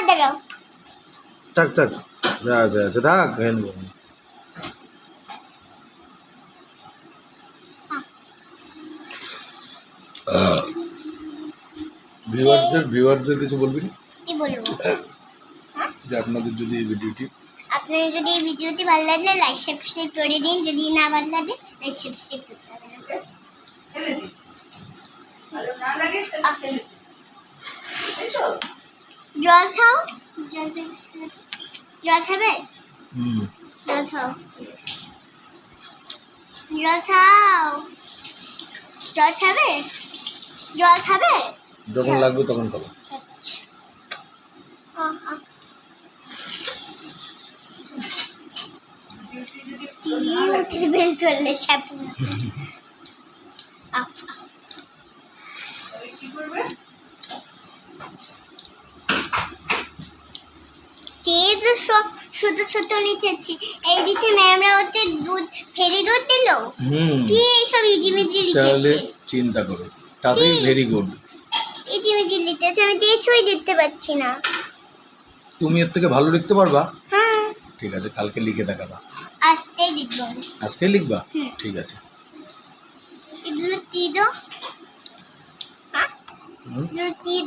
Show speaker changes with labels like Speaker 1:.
Speaker 1: দাঁড়াও
Speaker 2: থাক থাক আচ্ছা আচ্ছা থাক হ্যান্ড ভিউয়ারদের কিছু বলবি না?
Speaker 1: কি বলবো
Speaker 2: যে আপনাদের যদি এই ভিডিওটি
Speaker 1: আপনাদের যদি এই ভিডিওটি ভালো লাগলে লাইক সাবস্ক্রাইব করে দিন, যদি না ভালো লাগে লাইক সাবস্ক্রাইব করতে হবে না। জল খাও, জল খাবে, জল খাও, জল খাও, জল খাবে, জল খাবে,
Speaker 2: যখন লাগবে তখন খাবো।
Speaker 1: বের করলে সাপু শুধু ছোট লিখেছি, এই দিকে ম্যামরা ওতে দুধ ফেরি দুধ দিল, কি এইসব ইজিমিজি
Speaker 2: তাহলে
Speaker 1: লিখেছে।
Speaker 2: চিন্তা করো, তাতেই ভেরি গুড।
Speaker 1: ইজিমিজি লিখেছে, আমি কিছুই দেখতে পাচ্ছি না।
Speaker 2: তুমি এর থেকে ভালো লিখতে পারবা?
Speaker 1: হ্যাঁ
Speaker 2: ঠিক আছে, কালকে লিখে দেখাবা।
Speaker 1: আজকেই লিখবো।
Speaker 2: আজকে লিখবা? ঠিক আছে।
Speaker 1: এগুলো কি দাও, হ্যাঁ, এগুলো কি দাও।